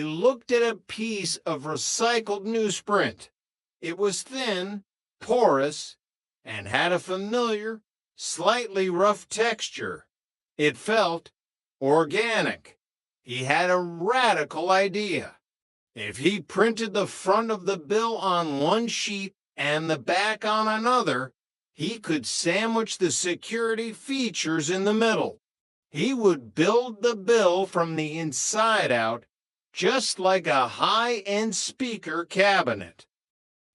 He looked at a piece of recycled newsprint. It was thin, porous, and had a familiar, slightly rough texture. It felt organic. He had a radical idea. If he printed the front of the bill on one sheet and the back on another, he could sandwich the security features in the middle. He would build the bill from the inside out, just like a high-end speaker cabinet.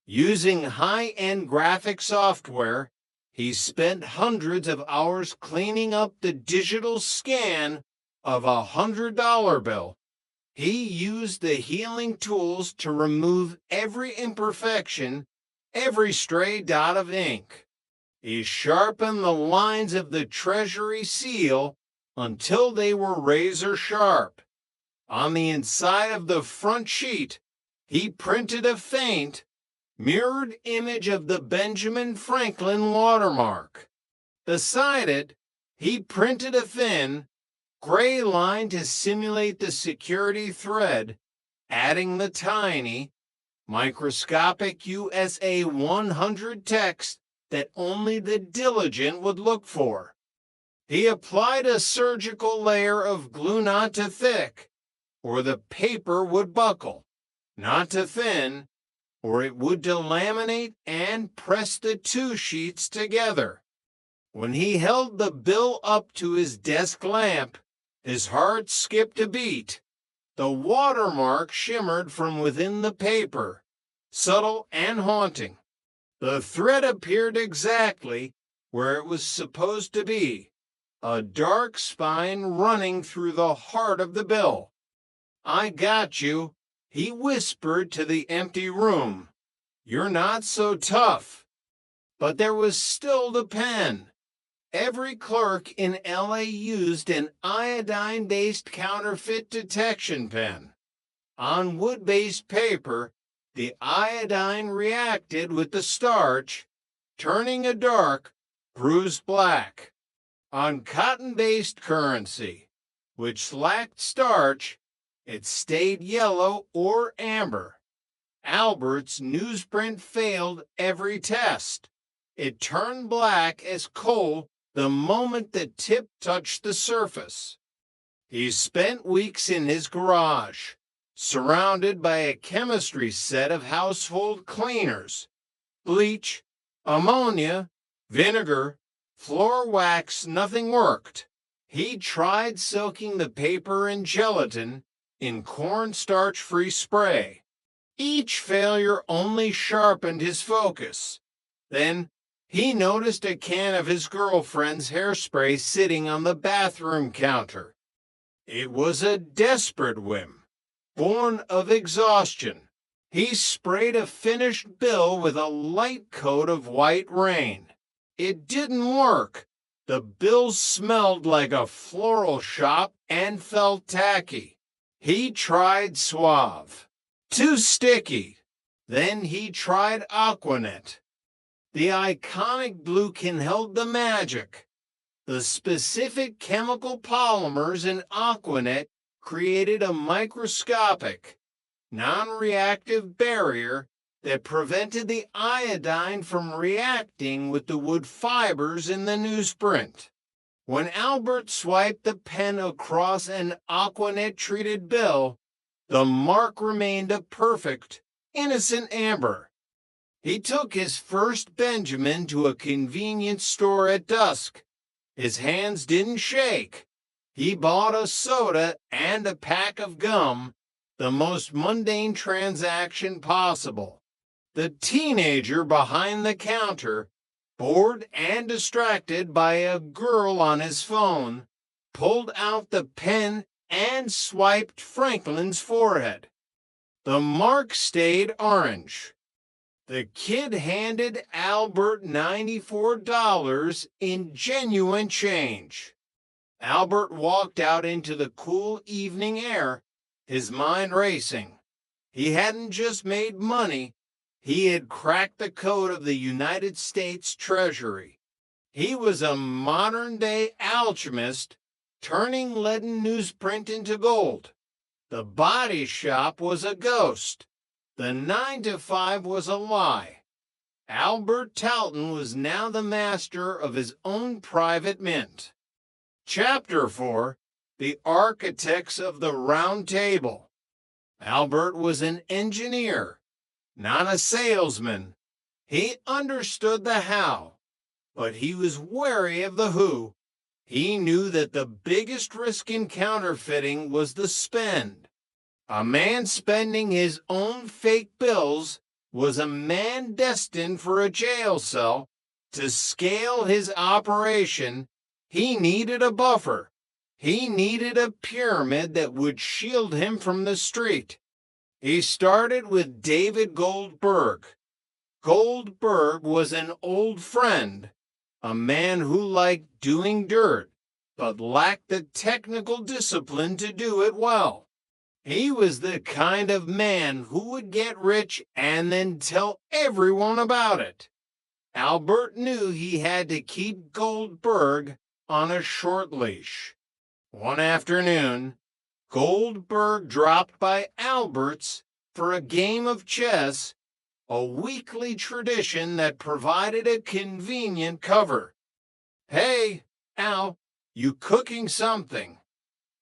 Using high-end graphic software, he spent hundreds of hours cleaning up the digital scan of a $100 bill. He used the healing tools to remove every imperfection, every stray dot of ink. He sharpened the lines of the Treasury seal until they were razor sharp. On the inside of the front sheet, he printed a faint, mirrored image of the Benjamin Franklin watermark. Beside it, he printed a thin, gray line to simulate the security thread, adding the tiny, microscopic USA 100 text that only the diligent would look for. He applied a surgical layer of glue not too thick, or the paper would buckle, not too thin, or it would delaminate and press the two sheets together. When he held the bill up to his desk lamp, his heart skipped a beat. The watermark shimmered from within the paper, subtle and haunting. The thread appeared exactly where it was supposed to be, a dark spine running through the heart of the bill. "I got you," he whispered to the empty room. "You're not so tough." But there was still the pen. Every clerk in LA used an iodine-based counterfeit detection pen. On wood-based paper, the iodine reacted with the starch, turning a dark, bruised black. On cotton-based currency, which lacked starch, it stayed yellow or amber. Albert's newsprint failed every test. It turned black as coal the moment the tip touched the surface. He spent weeks in his garage, surrounded by a chemistry set of household cleaners, bleach, ammonia, vinegar, floor wax. Nothing worked. He tried soaking the paper in gelatin in cornstarch-free spray. Each failure only sharpened his focus. Then he noticed a can of his girlfriend's hairspray sitting on the bathroom counter. It was a desperate whim, born of exhaustion. He sprayed a finished bill with a light coat of white rain. It didn't work. The bill smelled like a floral shop and felt tacky. He tried Suave. Too sticky. Then he tried Aquanet. The iconic blue can held the magic. The specific chemical polymers in Aquanet created a microscopic, non-reactive barrier that prevented the iodine from reacting with the wood fibers in the newsprint. When Albert swiped the pen across an Aquanet-treated bill, the mark remained a perfect, innocent amber. He took his first Benjamin to a convenience store at dusk. His hands didn't shake. He bought a soda and a pack of gum, the most mundane transaction possible. The teenager behind the counter, bored and distracted by a girl on his phone, pulled out the pen and swiped Franklin's forehead. The mark stayed orange. The kid handed Albert $94 in genuine change. Albert walked out into the cool evening air, his mind racing. He hadn't just made money, he had cracked the code of the United States Treasury. He was a modern-day alchemist, turning leaden newsprint into gold. The body shop was a ghost. The 9 to 5 was a lie. Albert Talton was now the master of his own private mint. Chapter 4: The Architects of the Round Table. Albert was an engineer, not a salesman. He understood the how, but he was wary of the who. He knew that the biggest risk in counterfeiting was the spend. A man spending his own fake bills was a man destined for a jail cell. To scale his operation, he needed a buffer. He needed a pyramid that would shield him from the street. He started with David Goldberg. Goldberg was an old friend, a man who liked doing dirt, but lacked the technical discipline to do it well. He was the kind of man who would get rich and then tell everyone about it. Albert knew he had to keep Goldberg on a short leash. One afternoon, Goldberg dropped by Albert's for a game of chess, a weekly tradition that provided a convenient cover. "Hey, Al, you cooking something?"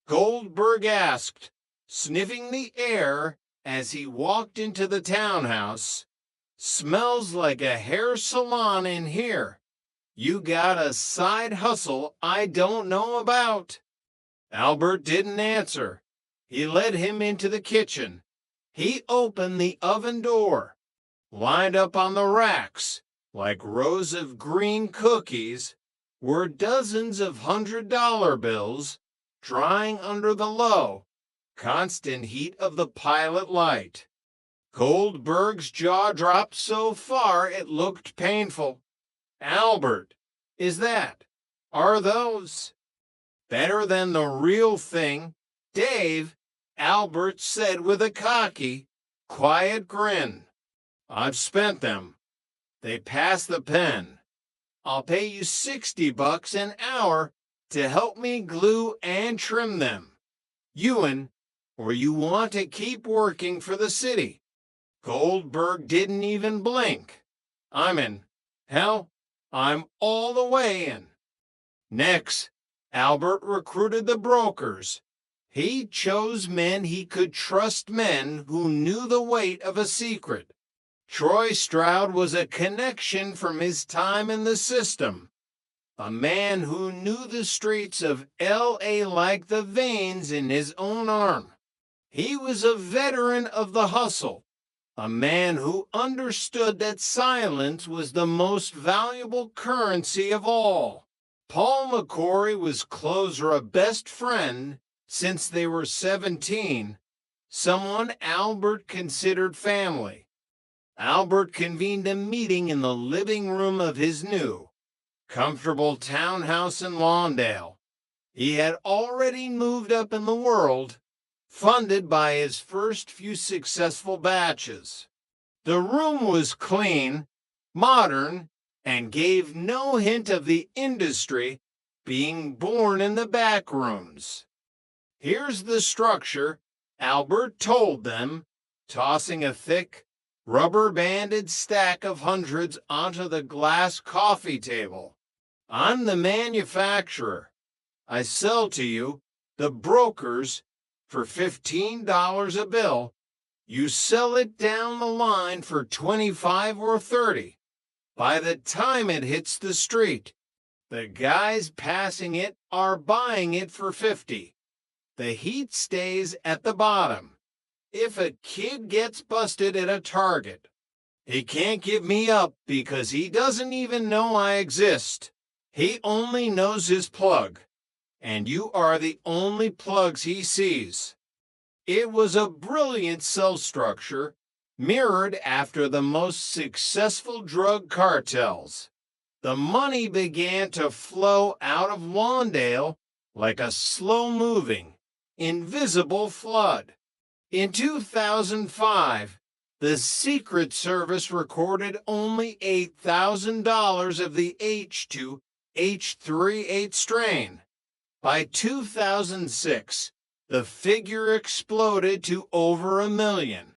Goldberg asked, sniffing the air as he walked into the townhouse. "Smells like a hair salon in here. You got a side hustle I don't know about?" Albert didn't answer. He led him into the kitchen. He opened the oven door. Lined up on the racks, like rows of green cookies, were dozens of $100 bills, drying under the low, constant heat of the pilot light. Goldberg's jaw dropped so far it looked painful. "Albert, are those better than the real thing, Dave?" Albert said with a cocky, quiet grin. "I've spent them. They pass the pen. I'll pay you $60 an hour to help me glue and trim them. Or you want to keep working for the city?" Goldberg didn't even blink. "I'm in. Hell, I'm all the way in." Next, Albert recruited the brokers. He chose men he could trust, men who knew the weight of a secret. Troy Stroud was a connection from his time in the system, a man who knew the streets of L.A. like the veins in his own arm. He was a veteran of the hustle, a man who understood that silence was the most valuable currency of all. Paul McCory was closer a best friend since they were 17, someone Albert considered family. Albert convened a meeting in the living room of his new, comfortable townhouse in Lawndale. He had already moved up in the world, funded by his first few successful batches. The room was clean, modern, and gave no hint of the industry being born in the back rooms. "Here's the structure," Albert told them, tossing a thick, rubber-banded stack of hundreds onto the glass coffee table. "I'm the manufacturer. I sell to you, the brokers, for $15 a bill. You sell it down the line for 25 or 30. By the time it hits the street, the guys passing it are buying it for 50. The heat stays at the bottom. If a kid gets busted at a Target, he can't give me up because he doesn't even know I exist. He only knows his plug, and you are the only plugs he sees." It was a brilliant cell structure, mirrored after the most successful drug cartels. The money began to flow out of Lawndale like a slow-moving, invisible flood. In 2005, the Secret Service recorded only $8,000 of the H2H38 strain. By 2006, The figure exploded to over 1 million.